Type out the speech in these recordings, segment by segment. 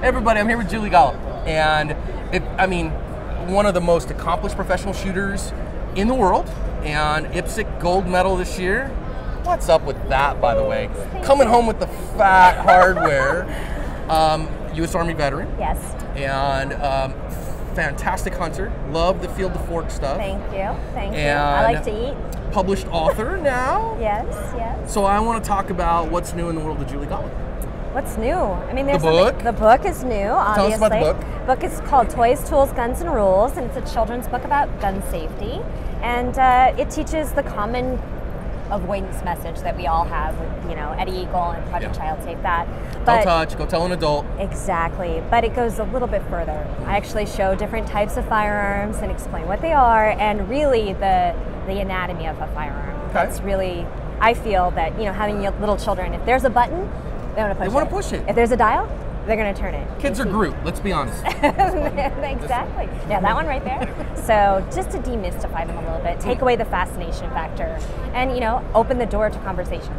Hey everybody, I'm here with Julie Golob, and one of the most accomplished professional shooters in the world, and IPSC gold medal this year. What's up with that, by the way? Coming home with the fat hardware. U.S. Army veteran. Yes. And fantastic hunter. Love the field to fork stuff. Thank you. Thank you. I like to eat. Published author now. Yes, yes. So I want to talk about what's new in the world of Julie Golob. What's new? I mean, there's the book. The book is new, obviously. Tell us about the book. The book is called Toys, Tools, Guns, and Rules, and it's a children's book about gun safety. And it teaches the common avoidance message that we all have with, Eddie Eagle and Project Child Safe That. Don't touch, go tell an adult. Exactly, but it goes a little bit further. I actually show different types of firearms and explain what they are, and really the anatomy of a firearm. Okay. That's really, I feel that, having little children, if there's a button, they want to push it. If there's a dial, they're going to turn it. Kids are Groot, let's be honest. Exactly. Yeah, that one right there. So just to demystify them a little bit, take away the fascination factor, and open the door to conversation.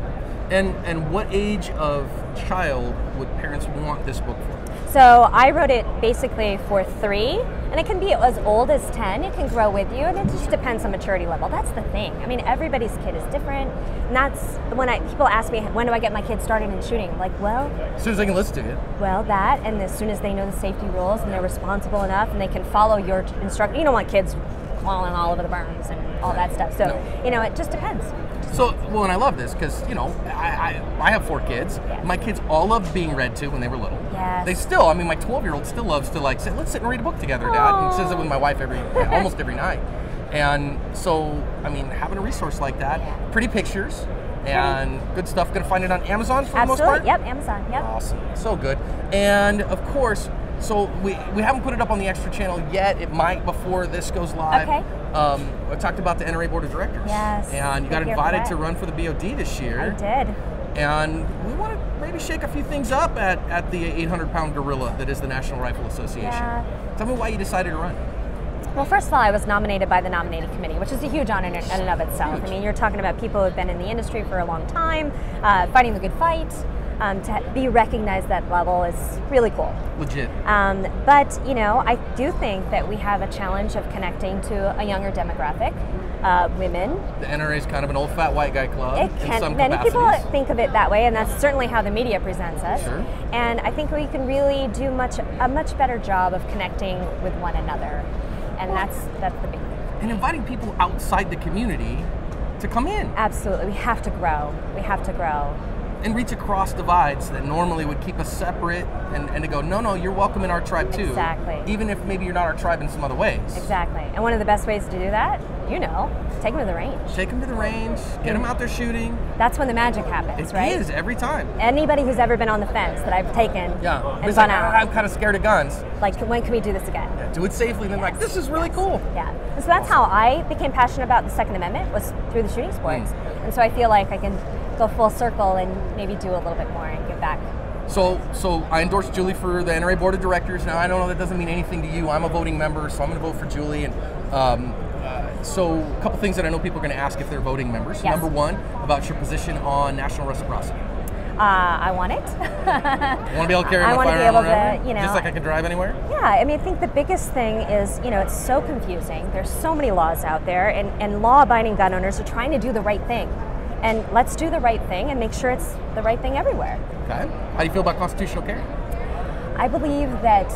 And what age of child would parents want this book for? So I wrote it basically for 3, and it can be as old as 10. It can grow with you, and it just depends on maturity level. That's the thing. I mean, everybody's kid is different, and that's when people ask me, when do I get my kid started in shooting? I'm like, well, as soon as they can listen to you. Well, that, and as soon as they know the safety rules and they're responsible enough and they can follow your instruction. You don't want kids falling all over the berms and all that stuff. So, it just depends. So, well, and I love this because, I have 4 kids. Yeah. My kids all loved being read to when they were little. Yes. They still, my 12-year-old still loves to say, let's sit and read a book together, Dad. And says it with my wife almost every night. And so, having a resource like that, pretty pictures and good stuff. Going to find it on Amazon for the most part? Yep, Amazon, yep. Awesome, so good. And of course, so we haven't put it up on the Extra channel yet. It might before this goes live. Okay. I talked about the NRA Board of Directors. Yes. And you got invited to run for the BOD this year. I did. And we want to maybe shake a few things up at the 800-pound gorilla that is the National Rifle Association. Yeah. Tell me why you decided to run. Well, first of all, I was nominated by the nominating committee, which is a huge honor in and of itself. Huge. You're talking about people who have been in the industry for a long time, fighting the good fight. To be recognized at that level is really cool. Legit. But, I do think that we have a challenge of connecting to a younger demographic, women. The NRA is kind of an old fat white guy club. Many people think of it that way, and that's certainly how the media presents us. Sure. And I think we can really do a much better job of connecting with one another. And that's the big thing. And inviting people outside the community to come in. Absolutely. We have to grow. We have to grow. And reach across divides that normally would keep us separate and to go, no, you're welcome in our tribe too. Exactly. Even if maybe you're not our tribe in some other ways. Exactly. And one of the best ways to do that, take them to the range. Take them to the range, get them out there shooting. That's when the magic happens, right? It is, every time. Anybody who's ever been on the fence that I've taken and gone out. I'm kind of scared of guns. Like, when can we do this again? Yeah, do it safely, and then this is really cool. Yeah. And so that's how I became passionate about the Second Amendment, was through the shooting sports. And so I feel like I can go full circle and maybe do a little bit more and give back. So I endorsed Julie for the NRA Board of Directors. Now, I don't know that doesn't mean anything to you. I'm a voting member, so I'm going to vote for Julie. And so a couple things that I know people are going to ask if they're voting members. Yes. Number one, about your position on national reciprocity. I want it. You want to be able to carry my firearm around? Just like I can drive anywhere? Yeah, I think the biggest thing is, it's so confusing. There's so many laws out there, and law-abiding gun owners are trying to do the right thing. And let's do the right thing and make sure it's the right thing everywhere. Okay. How do you feel about constitutional carry? I believe that,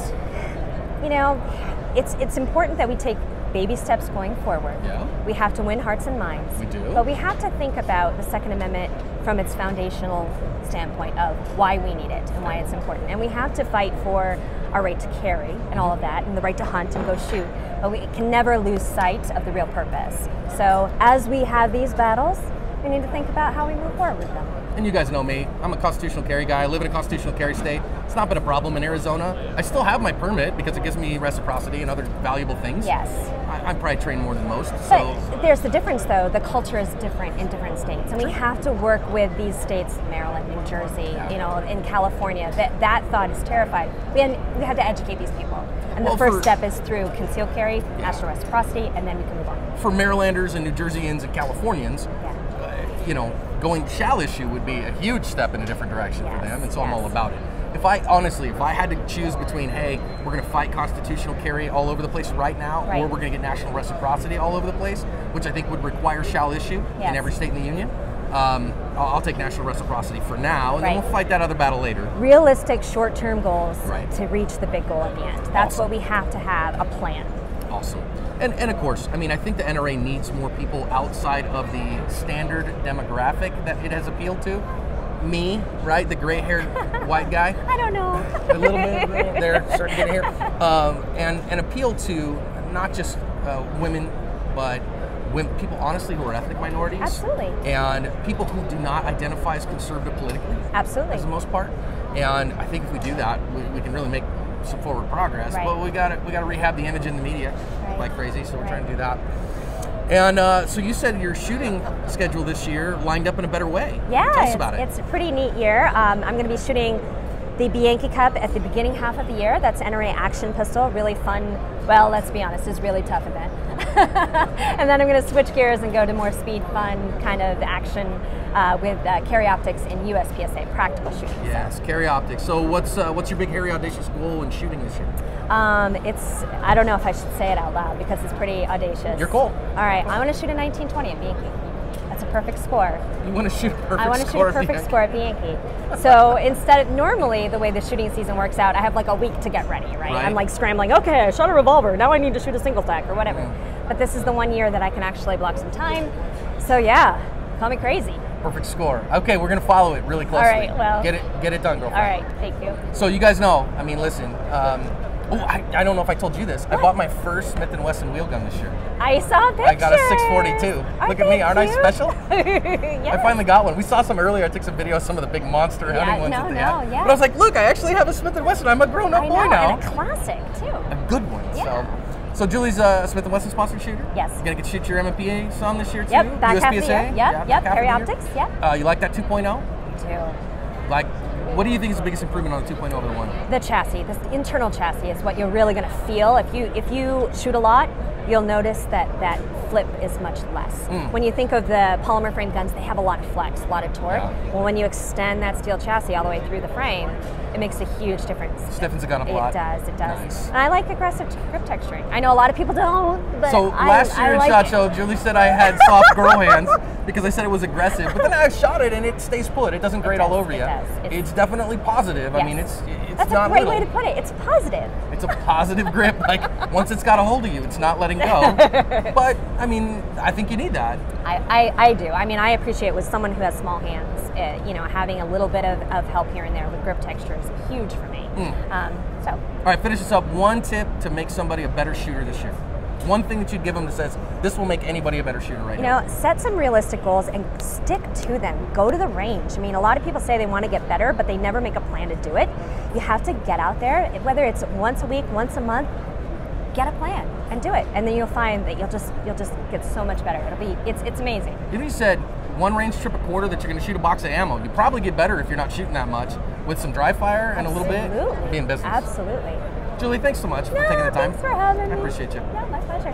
it's important that we take baby steps going forward. Yeah. We have to win hearts and minds. We do. But we have to think about the Second Amendment from its foundational standpoint of why we need it and why it's important. And we have to fight for our right to carry and all of that, and the right to hunt and go shoot. But we can never lose sight of the real purpose. So as we have these battles, we need to think about how we move forward with them. And you guys know me. I'm a constitutional carry guy. I live in a constitutional carry state. It's not been a problem in Arizona. I still have my permit because it gives me reciprocity and other valuable things. Yes. I'm probably trained more than most. But there's the difference, though. The culture is different in different states. And we have to work with these states, Maryland, New Jersey, in California. That thought is terrified. We have to educate these people. And the first step is through concealed carry, national reciprocity, and then we can move on. For Marylanders and New Jerseyans and Californians, going shall issue would be a huge step in a different direction for them, and so I'm all about it. if I had to choose between, hey, we're going to fight constitutional carry all over the place right now, or we're going to get national reciprocity all over the place, which I think would require shall issue in every state in the union, I'll take national reciprocity for now, and then we'll fight that other battle later. Realistic short-term goals to reach the big goal at the end. That's what we have to have, a plan. Awesome. And of course, I mean, I think the NRA needs more people outside of the standard demographic that it has appealed to. Me, right? The gray-haired white guy. I don't know. A little bit there, starting to get here. And appeal to not just women, but people, honestly, who are ethnic minorities. Absolutely. And people who do not identify as conservative politically. Absolutely. As the most part. And I think if we do that, we can really make some forward progress. But we got to rehab the image in the media like crazy, so we're trying to do that. And so you said your shooting schedule this year lined up in a better way. Yeah, Tell us about it. It's a pretty neat year. I'm going to be shooting the Bianchi Cup at the beginning half of the year. That's NRA Action Pistol, really fun. Well, let's be honest, it's a really tough event. And then I'm going to switch gears and go to more speed, fun kind of action with carry optics and USPSA, practical shooting. Yes, carry optics. So what's your big, hairy, audacious goal in shooting this year? I don't know if I should say it out loud because it's pretty audacious. You're cool. All right, I want to shoot a 1920 at Bianchi. That's a perfect score. You want to shoot a perfect score? I want to shoot a perfect score at Bianchi. So normally the way the shooting season works out, I have like a week to get ready, right? I'm like scrambling, okay, I shot a revolver, now I need to shoot a single stack or whatever. But this is the one year that I can actually block some time. So yeah, call me crazy. Perfect score. Okay, we're going to follow it really closely. All right, well. Get it done, girlfriend. All right, thank you. So you guys know, I mean, listen, I don't know if I told you this. I bought my first Smith & Wesson wheel gun this year. I saw a picture. I got a 642. Look at me, aren't I special? Yes. I finally got one. We saw some earlier. I took some video of some of the big monster hunting ones that they had. Yeah. But I was like, look, I actually have a Smith & Wesson. I'm a grown-up boy now. And a classic, too. A good one. Yeah. So Julie's a Smith & Wesson sponsored shooter? Yes. You gonna get to shoot your MMPA some this year, too? Yep, back half of the year. Yep, carry optics, You like that 2.0? Me too. Like, what do you think is the biggest improvement on the 2.0 over the 1? The chassis, the internal chassis is what you're really going to feel. If you shoot a lot, you'll notice that flip is much less. When you think of the polymer frame guns, they have a lot of flex, a lot of torque. Yeah. Well, when you extend that steel chassis all the way through the frame, it makes a huge difference. Stiffens the gun up a lot. It does. Nice. And I like aggressive grip texturing. I know a lot of people don't, but so last year in SHOT Show, Julie said I had soft girl hands because I said it was aggressive, but then I shot it and it stays put. It doesn't grate all over you. It's definitely positive. Yes. I mean, it's That's not a great little. way to put it. It's positive. It's a positive grip. Like, once it's got a hold of you, it's not letting go. But, I mean, I think you need that. I do. I mean, I appreciate with someone who has small hands, having a little bit of help here and there with grip texture is huge for me. All right, finish this up. One tip to make somebody a better shooter this year. One thing that you'd give them that says, this will make anybody a better shooter right now. Set some realistic goals and stick to them. Go to the range. I mean, a lot of people say they want to get better, but they never make a plan to do it. You have to get out there, whether it's once a week, once a month, get a plan and do it. And then you'll find that you'll just get so much better. It's amazing. You said one range trip a quarter that you're going to shoot a box of ammo. You probably get better if you're not shooting that much. With some dry fire and a little bit, be in business. Absolutely. Julie, thanks so much for taking the time. Thanks for having me. I appreciate you. Yeah, my pleasure.